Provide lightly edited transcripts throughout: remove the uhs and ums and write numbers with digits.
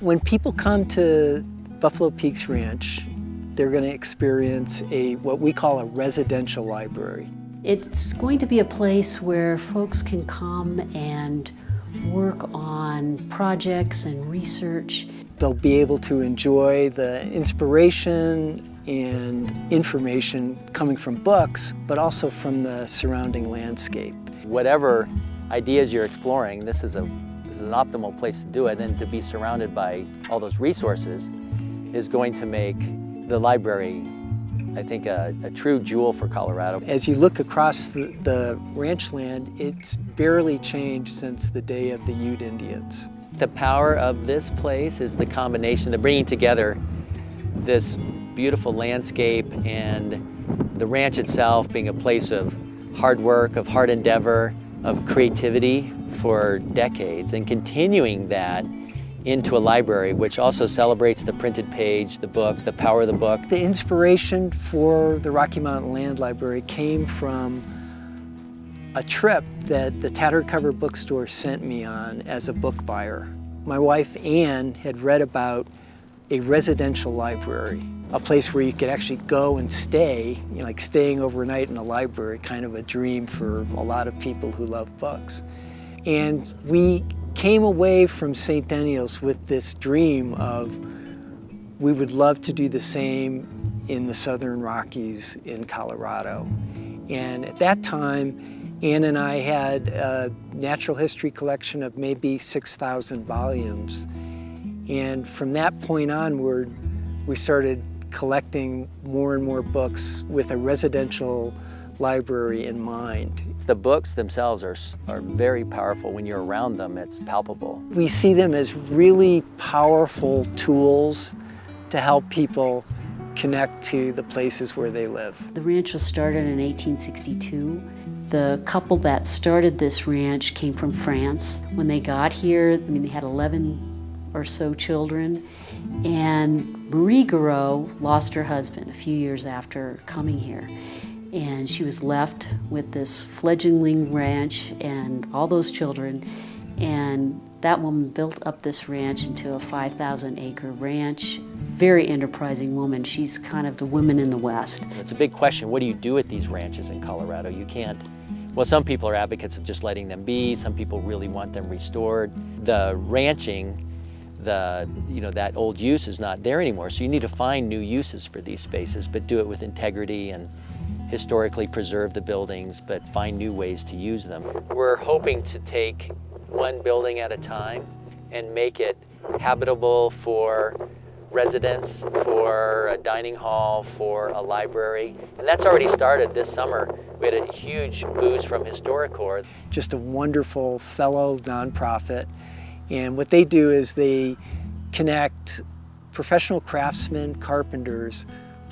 When people come to Buffalo Peaks Ranch, they're going to experience what we call a residential library. It's going to be a place where folks can come and work on projects and research. They'll be able to enjoy the inspiration and information coming from books, but also from the surrounding landscape. Whatever ideas you're exploring, this is an optimal place to do it, and to be surrounded by all those resources is going to make the library, I think, a true jewel for Colorado. As you look across the ranch land, it's barely changed since the day of the Ute Indians. The power of this place is the combination of bringing together this beautiful landscape and the ranch itself being a place of hard work, of hard endeavor, of creativity for decades, and continuing that into a library which also celebrates the printed page, the book, the power of the book. The inspiration for the Rocky Mountain Land Library came from a trip that the Tattered Cover Bookstore sent me on as a book buyer. My wife Ann had read about a residential library, a place where you could actually go and stay, like staying overnight in a library, kind of a dream for a lot of people who love books. And we came away from St. Denis with this dream of we would love to do the same in the Southern Rockies in Colorado. And at that time, Ann and I had a natural history collection of maybe 6,000 volumes. And from that point onward, we started collecting more and more books with a residential library in mind. The books themselves are very powerful. When you're around them, it's palpable. We see them as really powerful tools to help people connect to the places where they live. The ranch was started in 1862. The couple that started this ranch came from France. When they got here, they had 11 or so children, and Marie Garreau lost her husband a few years after coming here. And she was left with this fledgling ranch and all those children. And that woman built up this ranch into a 5,000-acre ranch. Very enterprising woman. She's kind of the woman in the West. It's a big question. What do you do with these ranches in Colorado? You can't. Well, some people are advocates of just letting them be. Some people really want them restored. The ranching, that old use is not there anymore. So you need to find new uses for these spaces, but do it with integrity and historically preserve the buildings, but find new ways to use them. We're hoping to take one building at a time and make it habitable for residents, for a dining hall, for a library. And that's already started this summer. We had a huge boost from HistoriCorps. Just a wonderful fellow nonprofit. And what they do is they connect professional craftsmen, carpenters,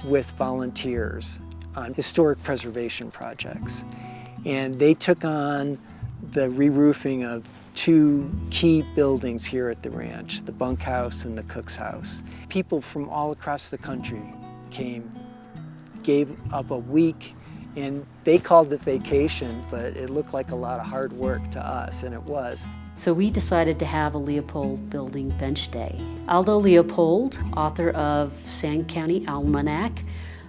with volunteers on historic preservation projects. And they took on the re-roofing of two key buildings here at the ranch, the bunkhouse and the cook's house. People from all across the country came, gave up a week, and they called it vacation, but it looked like a lot of hard work to us, and it was. So we decided to have a Leopold Building Bench Day. Aldo Leopold, author of Sand County Almanac,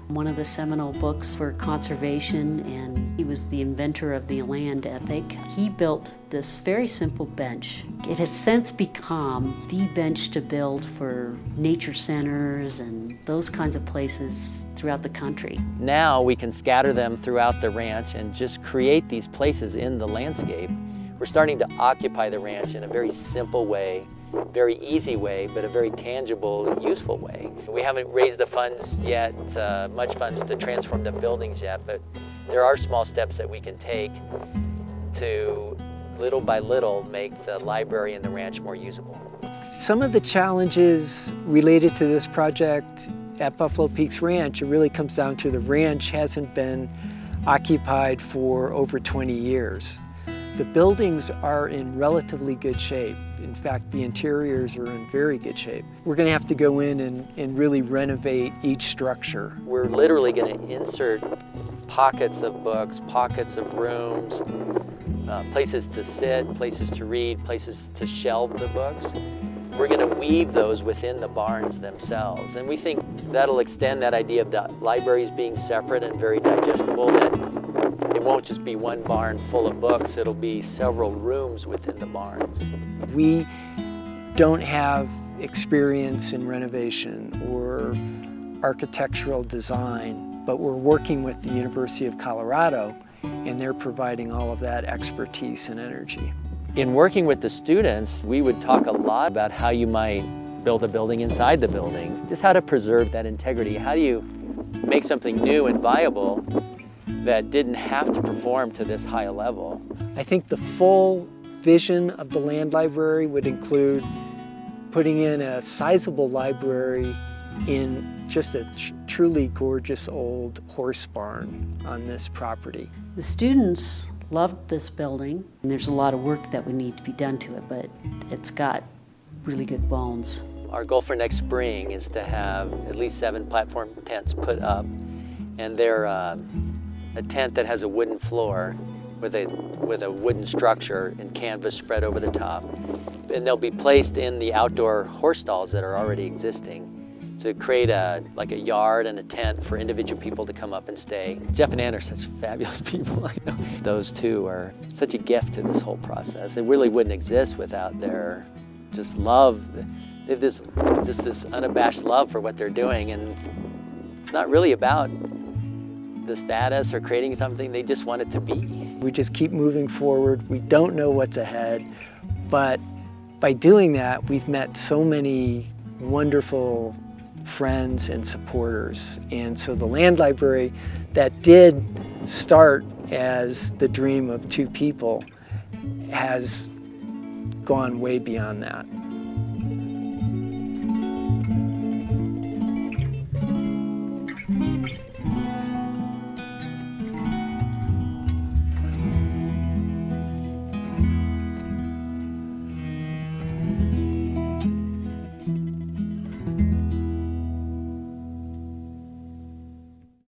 one of the seminal books for conservation, and he was the inventor of the land ethic. He built this very simple bench. It has since become the bench to build for nature centers and those kinds of places throughout the country. Now we can scatter them throughout the ranch and just create these places in the landscape. We're starting to occupy the ranch in a very simple way, very easy way, but a very tangible, useful way. We haven't raised the funds yet, much funds to transform the buildings yet, but there are small steps that we can take to, little by little, make the library and the ranch more usable. Some of the challenges related to this project at Buffalo Peaks Ranch, it really comes down to the ranch hasn't been occupied for over 20 years. The buildings are in relatively good shape. In fact, the interiors are in very good shape. We're going to have to go in and really renovate each structure. We're literally going to insert pockets of books, pockets of rooms, places to sit, places to read, places to shelve the books. we're going to weave those within the barns themselves. And we think that'll extend that idea of the libraries being separate and very digestible, that it won't just be one barn full of books, it'll be several rooms within the barns. We don't have experience in renovation or architectural design, but we're working with the University of Colorado, and they're providing all of that expertise and energy. In working with the students, we would talk a lot about how you might build a building inside the building, just how to preserve that integrity. How do you make something new and viable that didn't have to perform to this high a level? I think the full vision of the land library would include putting in a sizable library in just a truly gorgeous old horse barn on this property. The students loved this building, and there's a lot of work that would need to be done to it, but it's got really good bones. Our goal for next spring is to have at least 7 platform tents put up, and they're a tent that has a wooden floor with a wooden structure and canvas spread over the top. And they'll be placed in the outdoor horse stalls that are already existing to create like a yard and a tent for individual people to come up and stay. Jeff and Ann are such fabulous people, I know. Those two are such a gift to this whole process. It really wouldn't exist without their just love. They have this unabashed love for what they're doing, and it's not really about the status or creating something, they just want it to be. We just keep moving forward. We don't know what's ahead, but by doing that, we've met so many wonderful friends and supporters. And so the land library that did start as the dream of 2 people has gone way beyond that.